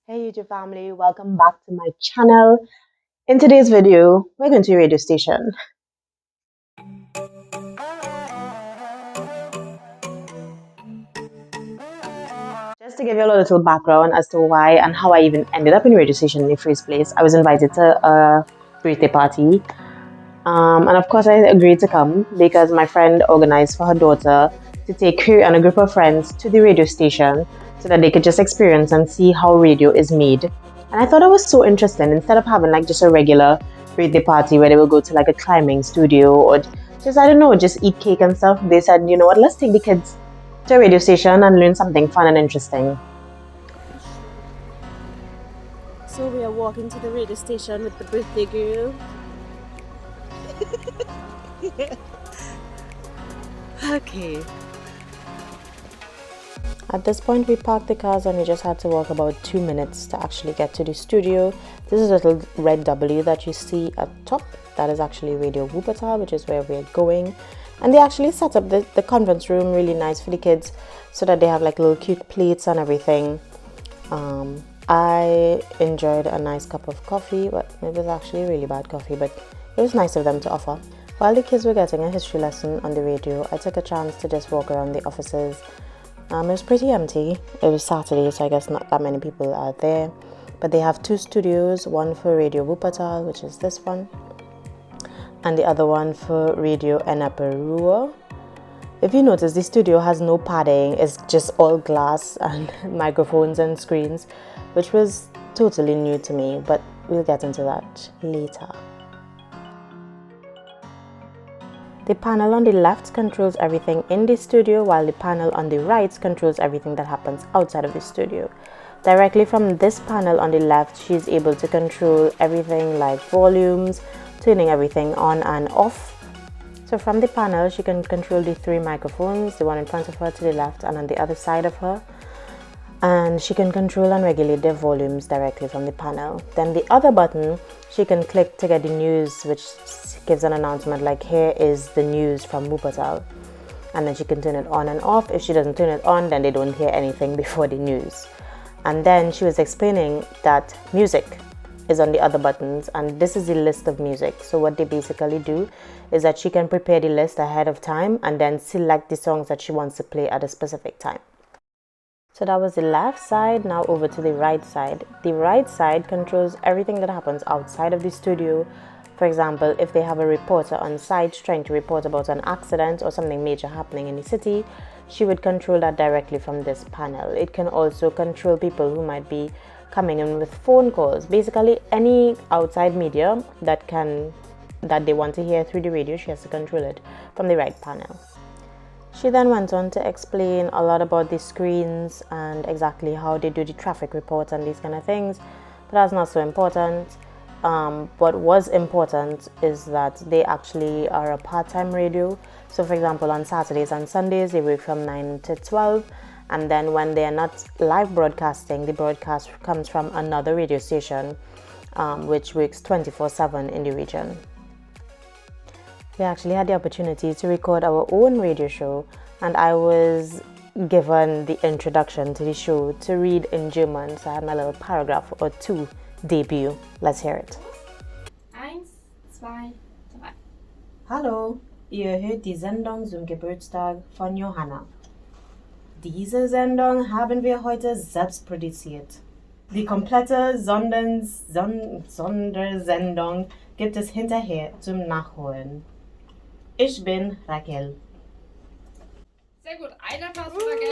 Hey YouTube family, welcome back to my channel. In today's video, we're going to a radio station. Just to give you a little background as to why and how I even ended up in a radio station in the first place, I was invited to a birthday party. And of course, I agreed to come because my friend organized for her daughter to take her and a group of friends to the radio station so that they could just experience and see how radio is made. And I thought it was so interesting. Instead of having like just a regular birthday party where they will go to like a climbing studio or just, I don't know, just eat cake and stuff, they said, you know what, let's take the kids to a radio station and learn something fun and interesting. So we are walking to the radio station with the birthday girl. Okay. At this point, we parked the cars and we just had to walk about 2 minutes to actually get to the studio. This is a little red W that you see at top. That is actually Radio Wuppertal, which is where we're going. And they actually set up the conference room really nice for the kids so that they have like little cute plates and everything. I enjoyed a nice cup of coffee, but it was actually really bad coffee, but it was nice of them to offer. While the kids were getting a history lesson on the radio, I took a chance to just walk around the offices. It was pretty empty. It was Saturday, so I guess not that many people are there. But they have two studios, one for Radio Wuppertal, which is this one, and the other one for Radio Ennaperua. If you notice, the studio has no padding. It's just all glass and microphones and screens, which was totally new to me, but we'll get into that later. The panel on the left controls everything in the studio, while the panel on the right controls everything that happens outside of the studio. Directly from this panel on the left, she's able to control everything like volumes, turning everything on and off. So from the panel, she can control the three microphones, the one in front of her to the left and on the other side of her. And she can control and regulate their volumes directly from the panel. Then the other button, she can click to get the news, which gives an announcement like, here is the news from Wuppertal. And then she can turn it on and off. If she doesn't turn it on, then they don't hear anything before the news. And then she was explaining that music is on the other buttons, and this is the list of music. So what they basically do is that she can prepare the list ahead of time and then select the songs that she wants to play at a specific time. So that was the left side. Now over to the right side. The right side controls everything that happens outside of the studio. For example, if they have a reporter on site trying to report about an accident or something major happening in the city, she would control that directly from this panel. It can also control people who might be coming in with phone calls. Basically, any outside media that they want to hear through the radio, she has to control it from the right panel. She then went on to explain a lot about the screens and exactly how they do the traffic reports and these kind of things, but that's not so important. What was important is that they actually are a part-time radio. So for example, on Saturdays and Sundays, they work from 9 to 12. And then when they are not live broadcasting, the broadcast comes from another radio station, which works 24/7 in the region. We actually had the opportunity to record our own radio show, and I was given the introduction to the show to read in German. So I had my little paragraph or two debut. Let's hear it. 1, 2, 3. Hallo, ihr hört die Sendung zum Geburtstag von Johanna. Diese Sendung haben wir heute selbst produziert. Die komplette Sondersendung gibt es hinterher zum Nachholen. Ich bin Raquel. Sehr gut, ein Applaus für Raquel.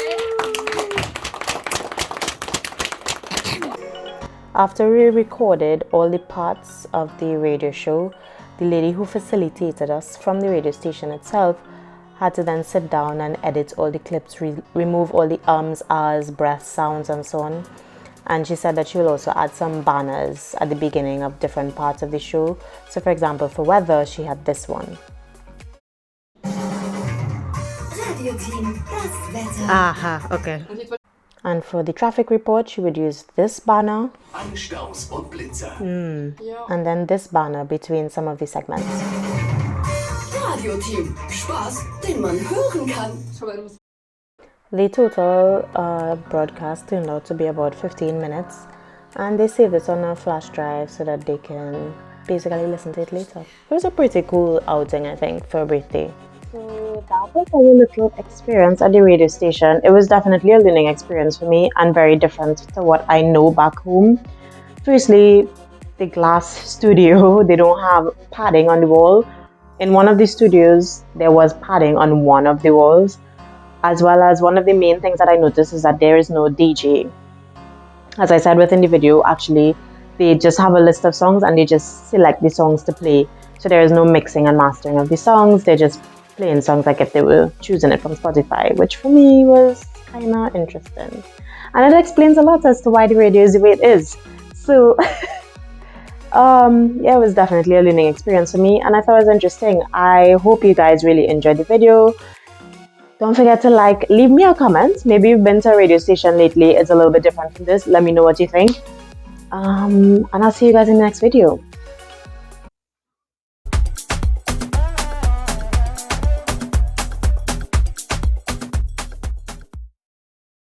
After we recorded all the parts of the radio show, the lady who facilitated us from the radio station itself had to then sit down and edit all the clips, remove all the ums, ahs, breath sounds and so on. And she said that she will also add some banners at the beginning of different parts of the show. So for example, for weather, she had this one. Radio Team, das Wetter. Aha, okay. And for the traffic report, she would use this banner. Staus und Blitzer. And then this banner between some of the segments. Radio Team, Spaß, den man hören kann. The total broadcast turned out to be about 15 minutes. and they save this on a flash drive so that they can basically listen to it later. It was a pretty cool outing, I think, for a birthday. So that was our little experience at the radio station. It was definitely a learning experience for me and very different to what I know back home. Firstly, the glass studio, they don't have padding on the wall. In one of the studios, there was padding on one of the walls, as well as one of the main things that I noticed is that there is no DJ. As I said within the video, actually, they just have a list of songs and they just select the songs to play. So there is no mixing and mastering of the songs. They're just playing songs like if they were choosing it from Spotify, which for me was kind of interesting. And it explains a lot as to why the radio is the way it is. So, yeah, it was definitely a learning experience for me and I thought it was interesting. I hope you guys really enjoyed the video. Don't forget to leave me a comment. Maybe you've been to a radio station lately. It's a little bit different from this. Let me know what you think. And I'll see you guys in the next video.